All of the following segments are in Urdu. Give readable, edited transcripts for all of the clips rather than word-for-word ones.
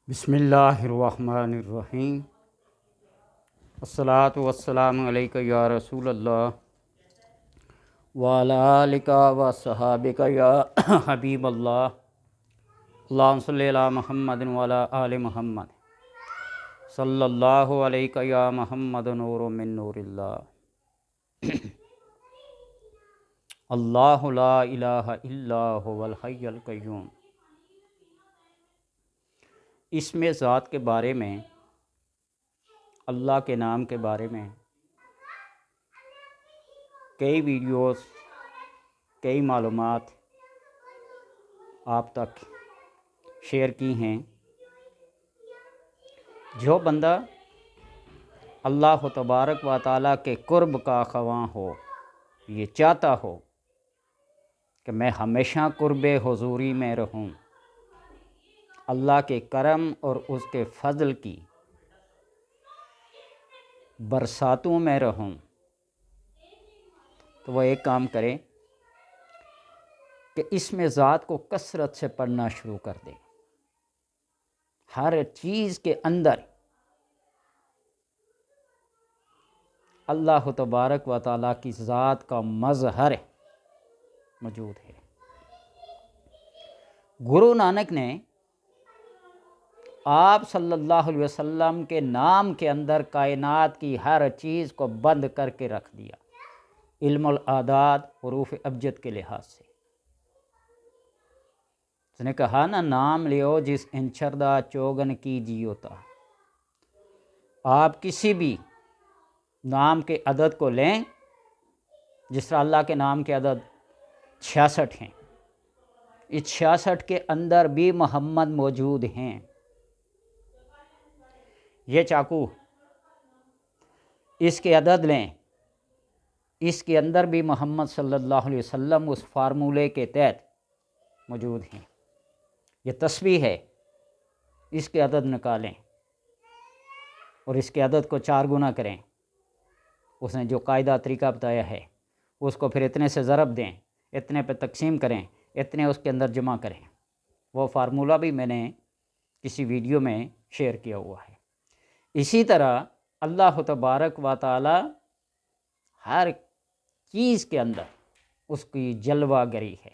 بسم اللہ الرحمن الرحیم۔ الصلاۃ والسلام علیک یا رسول اللہ وعلی آلک و صحابک یا حبیب اللہ۔ اللہم صلی علی محمد وعلی آل محمد صلی اللہ علیہ یا محمد نور من نور اللہ۔ اللہ لا الہ الا هو الحی القیوم۔ اسم ذات کے بارے میں، اللہ کے نام کے بارے میں کئی ویڈیوز، کئی معلومات آپ تک شیئر کی ہیں۔ جو بندہ اللہ تبارک و تعالیٰ کے قرب کا خواہاں ہو، یہ چاہتا ہو کہ میں ہمیشہ قرب حضوری میں رہوں، اللہ کے کرم اور اس کے فضل کی برساتوں میں رہوں، تو وہ ایک کام کرے کہ اسم ذات کو کثرت سے پڑھنا شروع کر دے۔ ہر چیز کے اندر اللہ تبارک و تعالیٰ کی ذات کا مظہر موجود ہے۔ گرو نانک نے آپ صلی اللہ علیہ وسلم کے نام کے اندر کائنات کی ہر چیز کو بند کر کے رکھ دیا، علم الاعداد، حروف ابجد کے لحاظ سے۔ اس نے کہا نا، نام لیو جس انچردہ چوگن کی جیوتا۔ آپ کسی بھی نام کے عدد کو لیں، جس طرح اللہ کے نام کے عدد 66 ہیں، اس 66 کے اندر بھی محمد موجود ہیں۔ یہ چاقو، اس کے عدد لیں، اس کے اندر بھی محمد صلی اللہ علیہ وسلم اس فارمولے کے تحت موجود ہیں۔ یہ تسبیح ہے، اس کے عدد نکالیں اور اس کے عدد کو 4 گنا کریں۔ اس نے جو قاعدہ طریقہ بتایا ہے، اس کو پھر اتنے سے ضرب دیں، اتنے پہ تقسیم کریں، اتنے اس کے اندر جمع کریں۔ وہ فارمولہ بھی میں نے کسی ویڈیو میں شیئر کیا ہوا ہے۔ اسی طرح اللہ تبارک و تعالی ہر چیز کے اندر اس کی جلوہ گری ہے۔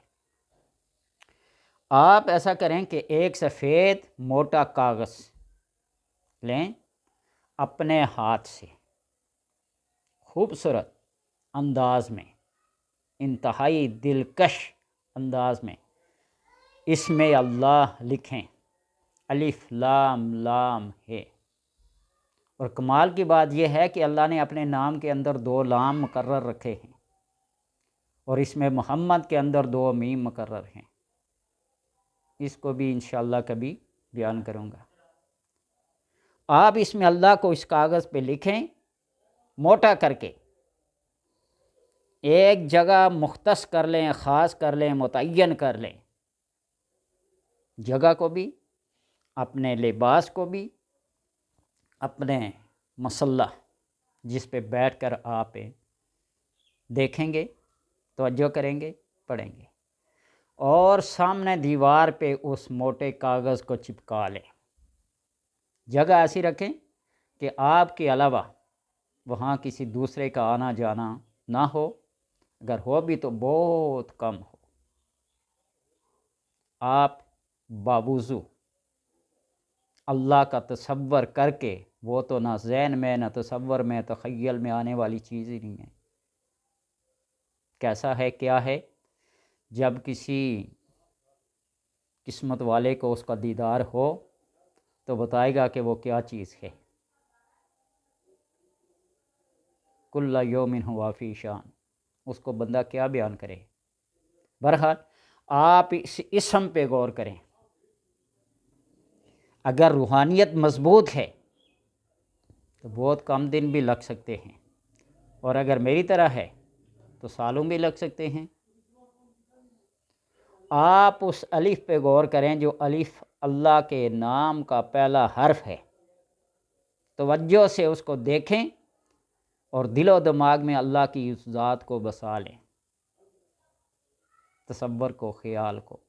آپ ایسا کریں کہ ایک سفید موٹا کاغذ لیں، اپنے ہاتھ سے خوبصورت انداز میں، انتہائی دلکش انداز میں اس میں اللہ لکھیں، الف لام لام ہے۔ اور کمال کی بات یہ ہے کہ اللہ نے اپنے نام کے اندر 2 لام مقرر رکھے ہیں، اور اس میں محمد کے اندر 2 میم مقرر ہیں۔ اس کو بھی انشاءاللہ کبھی بیان کروں گا۔ آپ اس میں اللہ کو اس کاغذ پہ لکھیں، موٹا کر کے ایک جگہ مختص کر لیں، خاص کر لیں، متعین کر لیں، جگہ کو بھی، اپنے لباس کو بھی، اپنے مصلح جس پہ بیٹھ کر آپ دیکھیں گے، توجہ کریں گے، پڑھیں گے، اور سامنے دیوار پہ اس موٹے کاغذ کو چپکا لیں۔ جگہ ایسی رکھیں کہ آپ کے علاوہ وہاں کسی دوسرے کا آنا جانا نہ ہو، اگر ہو بھی تو بہت کم ہو۔ آپ باوضو اللہ کا تصور کر کے، وہ تو نہ ذہن میں، نہ تصور میں، تخیل میں آنے والی چیز ہی نہیں ہے۔ کیسا ہے، کیا ہے؟ جب کسی قسمت والے کو اس کا دیدار ہو تو بتائے گا کہ وہ کیا چیز ہے۔ کل یوم ہوا فی شان، اس کو بندہ کیا بیان کرے۔ بہرحال آپ اس اسم پہ غور کریں۔ اگر روحانیت مضبوط ہے تو بہت کم دن بھی لگ سکتے ہیں، اور اگر میری طرح ہے تو سالوں بھی لگ سکتے ہیں۔ آپ اس الف پہ غور کریں، جو الف اللہ کے نام کا پہلا حرف ہے۔ توجہ سے اس کو دیکھیں اور دل و دماغ میں اللہ کی اس ذات کو بسا لیں، تصور کو، خیال کو۔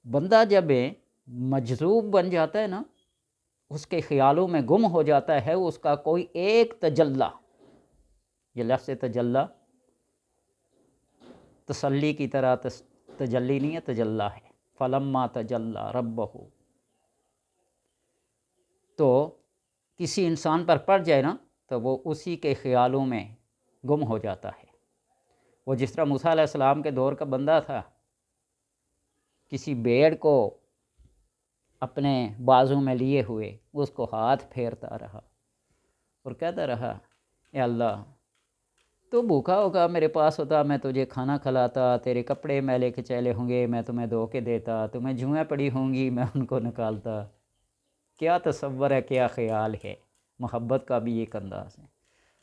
بندہ جب مجذوب بن جاتا ہے نا، اس کے خیالوں میں گم ہو جاتا ہے اس کا کوئی ایک تجلی. یہ لفظ تجلی تسلی کی طرح تجلی نہیں ہے، تجلی ہے. فلما تجلی ربہ، تو کسی انسان پر پڑ جائے نا تو وہ اسی کے خیالوں میں گم ہو جاتا ہے. وہ جس طرح موسیٰ علیہ السلام کے دور کا بندہ تھا، کسی بھیڑ کو اپنے بازو میں لیے ہوئے اس کو ہاتھ پھیرتا رہا اور کہتا رہا، اے اللہ تو بھوکا ہوگا، میرے پاس ہوتا میں تجھے کھانا کھلاتا، تیرے کپڑے میلے کے چیلے ہوں گے میں تمہیں دھو کے دیتا، تمہیں جوئیں پڑی ہوں گی میں ان کو نکالتا. کیا تصور ہے، کیا خیال ہے. محبت کا بھی ایک انداز ہے.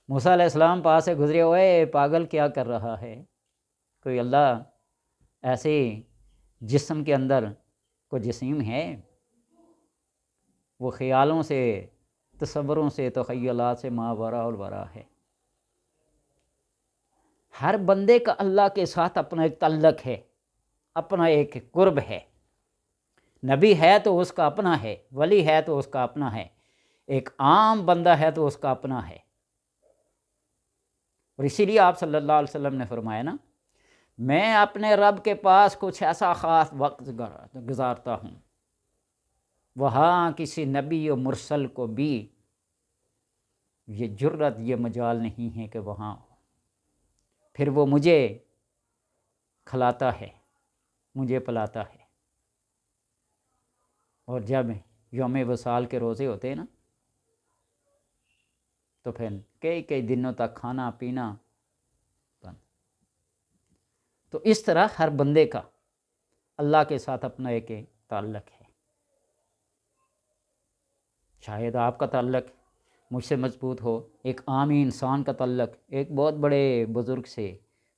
موسیٰ علیہ السلام پاس سے گزرے ہوئے، پاگل کیا کر رہا ہے. کوئی اللہ ایسے جسم کے اندر کوئی جسم ہے؟ وہ خیالوں سے، تصوروں سے، تخیلات سے ماورا الورا ہے. ہر بندے کا اللہ کے ساتھ اپنا ایک تعلق ہے، اپنا ایک قرب ہے. نبی ہے تو اس کا اپنا ہے، ولی ہے تو اس کا اپنا ہے، ایک عام بندہ ہے تو اس کا اپنا ہے. اور اسی لیے آپ صلی اللہ علیہ وسلم نے فرمایا نا، میں اپنے رب کے پاس کچھ ایسا خاص وقت گزارتا ہوں، وہاں کسی نبی و مرسل کو بھی یہ جرت، یہ مجال نہیں ہے کہ وہاں پھر وہ مجھے کھلاتا ہے، مجھے پلاتا ہے. اور جب یوم وصال کے روزے ہوتے ہیں نا تو پھر کئی دنوں تک کھانا پینا بند. تو اس طرح ہر بندے کا اللہ کے ساتھ اپنا ایک تعلق ہے. شاید آپ کا تعلق مجھ سے مضبوط ہو، ایک عامی انسان کا تعلق ایک بہت بڑے بزرگ سے،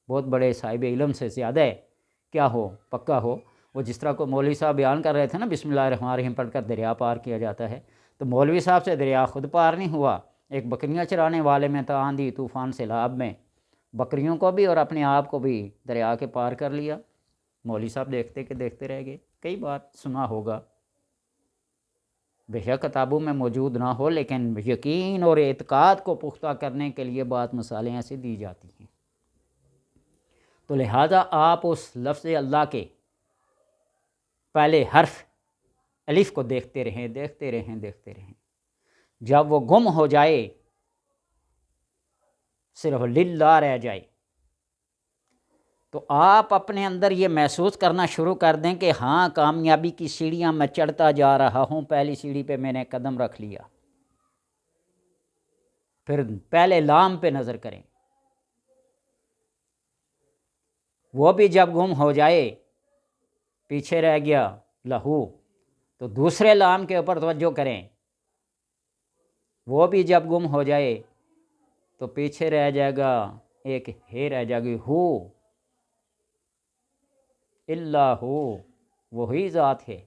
بہت بڑے صاحب علم سے زیادہ ہے کیا ہو، پکا ہو. وہ جس طرح کو مولوی صاحب بیان کر رہے تھے نا، بسم اللہ الرحمن الرحیم پڑھ کر دریا پار کیا جاتا ہے، تو مولوی صاحب سے دریا خود پار نہیں ہوا. ایک بکریاں چرانے والے میں تو آندھی طوفان سیلاب میں بکریوں کو بھی اور اپنے آپ کو بھی دریا کے پار کر لیا. مولوی صاحب دیکھتے کہ دیکھتے رہ گئے. کئی بار سنا ہوگا، بے شک کتابوں میں موجود نہ ہو، لیکن یقین اور اعتقاد کو پختہ کرنے کے لیے بات مثالیں ایسی دی جاتی ہیں. تو لہٰذا آپ اس لفظ اللہ کے پہلے حرف الف کو دیکھتے رہیں، دیکھتے رہیں، دیکھتے رہیں. جب وہ گم ہو جائے، صرف للہ رہ جائے، تو آپ اپنے اندر یہ محسوس کرنا شروع کر دیں کہ ہاں کامیابی کی سیڑھیاں میں چڑھتا جا رہا ہوں، پہلی سیڑھی پہ میں نے قدم رکھ لیا. پھر پہلے لام پہ نظر کریں، وہ بھی جب گم ہو جائے، پیچھے رہ گیا لہو، تو دوسرے لام کے اوپر توجہ کریں، وہ بھی جب گم ہو جائے تو پیچھے رہ جائے گا ایک ہے، رہ جائے گی ہو. اللہ ہو، وہی ذات ہے.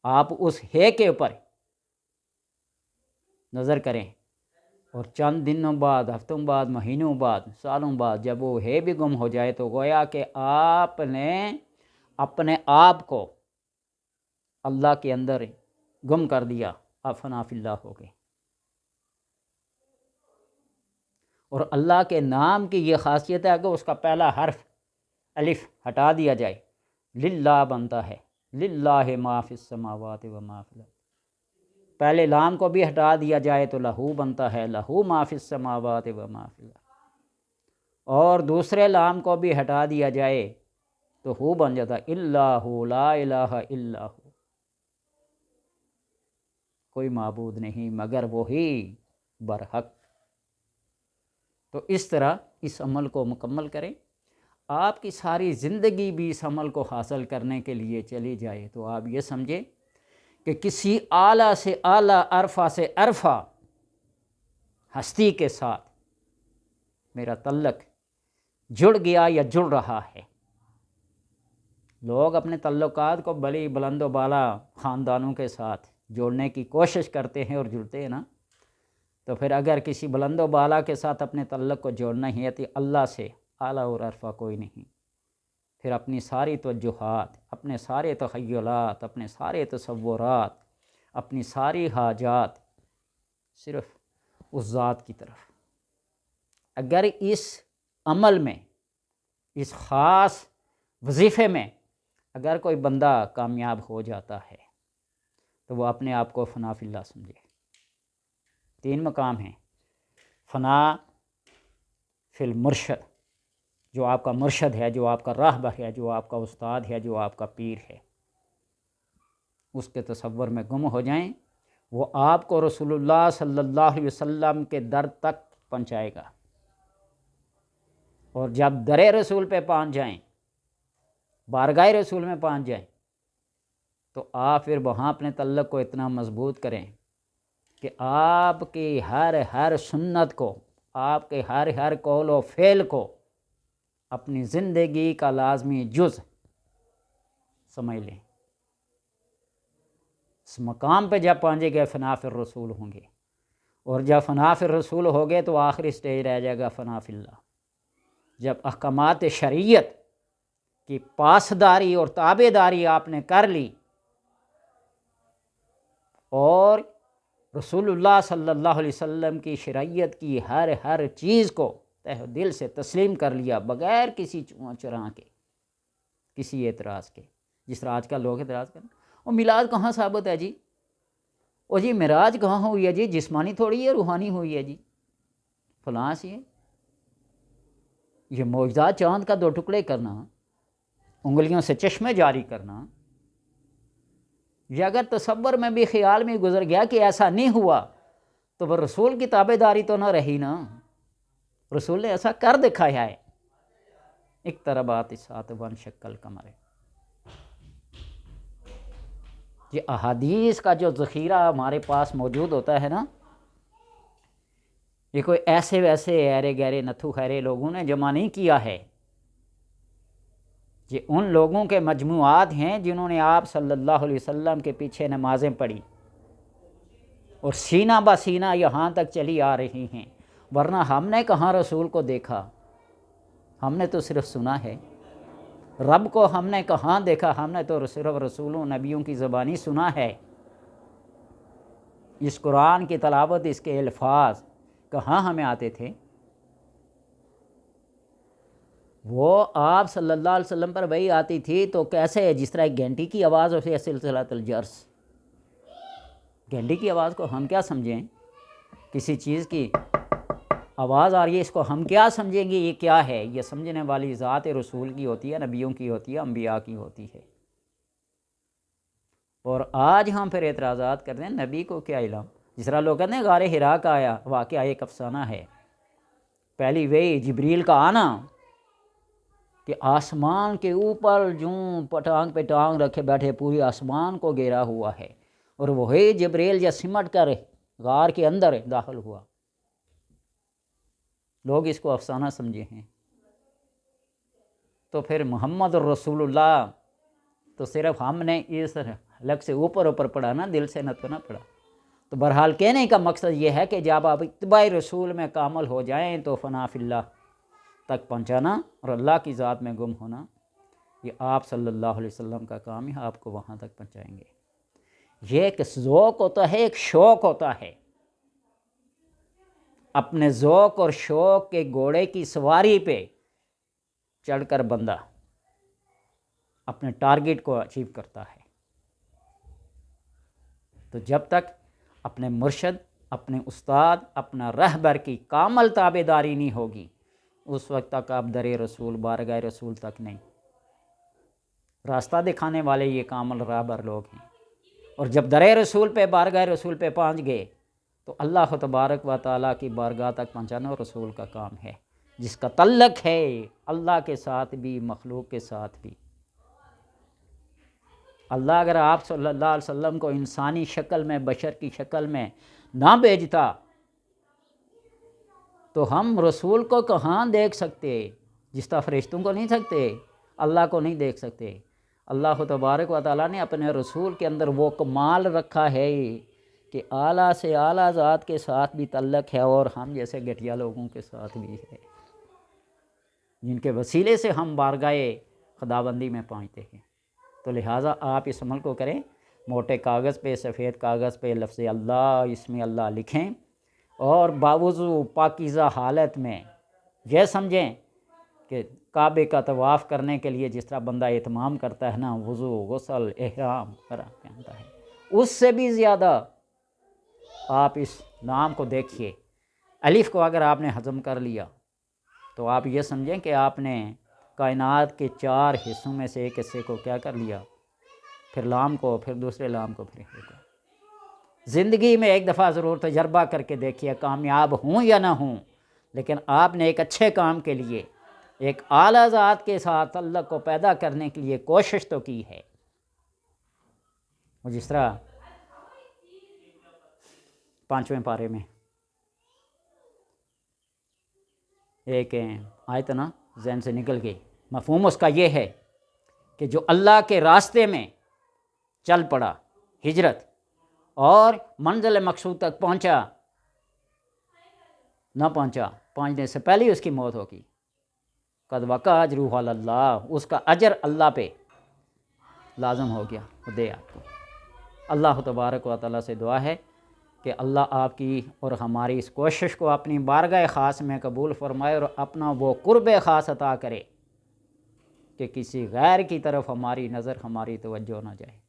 آپ اس ہے کے اوپر نظر کریں، اور چند دنوں بعد، ہفتوں بعد، مہینوں بعد، سالوں بعد جب وہ ہے بھی گم ہو جائے تو گویا کہ آپ نے اپنے آپ کو اللہ کے اندر گم کر دیا، آپ فنا فی اللہ ہو گئے. اور اللہ کے نام کی یہ خاصیت ہے کہ اس کا پہلا حرف الف ہٹا دیا جائے، للہ بنتا ہے، للہ ما فی السماوات و ما فی الارض. پہلے لام کو بھی ہٹا دیا جائے تو لہو بنتا ہے، لہو ما فی السماوات و ما فی الارض. اور دوسرے لام کو بھی ہٹا دیا جائے تو ہو بن جاتا ہے، اللہ لا الہ الا ہو، کوئی معبود نہیں مگر وہی برحق. تو اس طرح اس عمل کو مکمل کریں. آپ کی ساری زندگی بھی اس عمل کو حاصل کرنے کے لیے چلی جائے تو آپ یہ سمجھیں کہ کسی اعلیٰ سے اعلیٰ، عرفہ سے عرفہ ہستی کے ساتھ میرا تعلق جڑ گیا یا جڑ رہا ہے. لوگ اپنے تعلقات کو بڑی بلند و بالا خاندانوں کے ساتھ جوڑنے کی کوشش کرتے ہیں اور جڑتے ہیں نا، تو پھر اگر کسی بلند و بالا کے ساتھ اپنے تعلق کو جوڑنا ہی ہے تو اللہ سے اعلیٰ اور عرفہ کوئی نہیں. پھر اپنی ساری توجہات، اپنے سارے تخیلات، اپنے سارے تصورات، اپنی ساری حاجات صرف اس ذات کی طرف. اگر اس عمل میں، اس خاص وظیفے میں اگر کوئی بندہ کامیاب ہو جاتا ہے تو وہ اپنے آپ کو فنا فی اللہ سمجھے. 3 مقام ہیں: فنا فی المرشد، جو آپ کا مرشد ہے، جو آپ کا راہبر ہے، جو آپ کا استاد ہے، جو آپ کا پیر ہے، اس کے تصور میں گم ہو جائیں. وہ آپ کو رسول اللہ صلی اللہ علیہ وسلم کے در تک پہنچائے گا. اور جب در رسول پہ پہنچ جائیں، بارگاہ رسول میں پہنچ جائیں، تو آپ پھر وہاں اپنے تعلق کو اتنا مضبوط کریں کہ آپ کی ہر سنت کو، آپ کے ہر قول و فعل کو اپنی زندگی کا لازمی جز سمجھ لیں. اس مقام پہ جب پہنچے گئے فنا فی الرسول ہوں گے. اور جب فنا فی الرسول ہو گئے تو آخری سٹیج رہ جائے گا فنا فی اللہ. جب احکامات شریعت کی پاسداری اور تابع داری آپ نے کر لی اور رسول اللہ صلی اللہ علیہ وسلم کی شریعت کی ہر چیز کو تہ دل سے تسلیم کر لیا، بغیر کسی چرا کے، کسی اعتراض کے. جس طرح آج کل لوگ اعتراض کریں، وہ میلاد کہاں ثابت ہے جی، وہ جی معراج کہاں ہوئی ہے جی، جسمانی تھوڑی ہے، روحانی ہوئی ہے جی، فلاں سی ہے. یہ معجزات، چاند کا 2 ٹکڑے کرنا، انگلیوں سے چشمے جاری کرنا، یہ اگر تصور میں بھی خیال میں گزر گیا کہ ایسا نہیں ہوا تو وہ رسول کی تابع داری تو نہ رہی نا. رسول نے ایسا کر دکھایا ہے. اقتربات الساعۃ وانشق القمر. یہ احادیث کا جو ذخیرہ ہمارے پاس موجود ہوتا ہے نا، یہ کوئی ایسے ویسے ایرے گہرے نتھو خیرے لوگوں نے جمع نہیں کیا ہے. یہ ان لوگوں کے مجموعات ہیں جنہوں نے آپ صلی اللہ علیہ وسلم کے پیچھے نمازیں پڑھی اور سینہ بہ سینہ یہاں تک چلی آ رہی ہیں. ورنہ ہم نے کہاں رسول کو دیکھا، ہم نے تو صرف سنا ہے. رب کو ہم نے کہاں دیکھا، ہم نے تو صرف رسولوں نبیوں کی زبانی سنا ہے. اس قرآن کی تلاوت، اس کے الفاظ کہاں ہمیں آتے تھے؟ وہ آپ صلی اللہ علیہ وسلم پر وحی آتی تھی تو کیسے، جس طرح ایک گھنٹی کی آواز ہوتی ہے، سلسلۃ الجرس. گھنٹی کی آواز کو ہم کیا سمجھیں؟ کسی چیز کی آواز آ رہی ہے، اس کو ہم کیا سمجھیں گے؟ یہ کیا ہے؟ یہ سمجھنے والی ذات رسول کی ہوتی ہے، نبیوں کی ہوتی ہے، انبیاء کی ہوتی ہے. اور آج ہم پھر اعتراضات کرتے ہیں نبی کو کیا علم. جس طرح لوگ کہتے ہیں غار حرا کا آیا واقعہ ایک افسانہ ہے. پہلی وہی جبریل کا آنا کہ آسمان کے اوپر جوں ٹانگ پہ ٹانگ رکھے بیٹھے پوری آسمان کو گھیرا ہوا ہے، اور وہی جبریل یا سمٹ کر غار کے اندر داخل ہوا. لوگ اس کو افسانہ سمجھے ہیں. تو پھر محمد رسول اللہ تو صرف ہم نے اس حلق سے اوپر پڑھا نا، دل سے نہ تو نہ پڑھا. تو بہرحال کہنے کا مقصد یہ ہے کہ جب آپ اتباع رسول میں کامل ہو جائیں تو فنا فی اللہ تک پہنچانا اور اللہ کی ذات میں گم ہونا، یہ آپ صلی اللہ علیہ وسلم کا کام ہے، آپ کو وہاں تک پہنچائیں گے. یہ ایک ذوق ہوتا ہے، ایک شوق ہوتا ہے. اپنے ذوق اور شوق کے گھوڑے کی سواری پہ چڑھ کر بندہ اپنے ٹارگٹ کو اچیو کرتا ہے. تو جب تک اپنے مرشد، اپنے استاد، اپنا رہبر کی کامل تابع داری نہیں ہوگی، اس وقت تک آپ در رسول، بارگاہ رسول تک نہیں. راستہ دکھانے والے یہ کامل رہبر لوگ ہیں. اور جب در رسول پہ، بارگاہ رسول پہ پہنچ گئے تو اللہ تبارک و تعالیٰ کی بارگاہ تک پہنچانا رسول کا کام ہے، جس کا تعلق ہے اللہ کے ساتھ بھی، مخلوق کے ساتھ بھی. اللہ اگر آپ صلی اللہ علیہ وسلم کو انسانی شکل میں، بشر کی شکل میں نہ بھیجتا تو ہم رسول کو کہاں دیکھ سکتے؟ جس طرح فرشتوں کو نہیں سکتے، اللہ کو نہیں دیکھ سکتے. اللہ تبارک و تعالیٰ نے اپنے رسول کے اندر وہ کمال رکھا ہے کہ اعلیٰ سے اعلیٰ ذات کے ساتھ بھی تعلق ہے اور ہم جیسے گھٹیا لوگوں کے ساتھ بھی ہے، جن کے وسیلے سے ہم بارگاہ خداوندی میں پہنچتے ہیں۔ تو لہٰذا آپ اس عمل کو کریں، موٹے کاغذ پہ، سفید کاغذ پہ لفظ اللہ، اسم اللہ لکھیں، اور باوضو پاکیزہ حالت میں یہ سمجھیں کہ کعبے کا طواف کرنے کے لیے جس طرح بندہ اہتمام کرتا ہے نا، وضو، غسل، احرام پہنتا ہے، اس سے بھی زیادہ آپ اس نام کو دیکھیے۔ الف کو اگر آپ نے ہضم کر لیا تو آپ یہ سمجھیں کہ آپ نے کائنات کے 4 حصوں میں سے ایک حصے کو کیا کر لیا، پھر لام کو، پھر دوسرے لام کو، پھر ایک کو۔ زندگی میں ایک دفعہ ضرور تجربہ کر کے دیکھیے، کامیاب ہوں یا نہ ہوں، لیکن آپ نے ایک اچھے کام کے لیے، ایک اعلیٰ ذات کے ساتھ تعلق کو پیدا کرنے کے لیے کوشش تو کی ہے۔ اور جس طرح 5ویں پارے میں ایک آیت نا ذہن سے نکل گئی، مفہوم اس کا یہ ہے کہ جو اللہ کے راستے میں چل پڑا، ہجرت، اور منزل مقصود تک پہنچا، نہ پہنچنے سے پہلے ہی اس کی موت ہوگی، قد وقع اجرہ علی اللہ، اس کا اجر اللہ پہ لازم ہو گیا، وہ دے آپ کو۔ اللہ تبارک و تعالیٰ سے دعا ہے کہ اللہ آپ کی اور ہماری اس کوشش کو اپنی بارگاہ خاص میں قبول فرمائے، اور اپنا وہ قرب خاص عطا کرے کہ کسی غیر کی طرف ہماری نظر، ہماری توجہ نہ جائے۔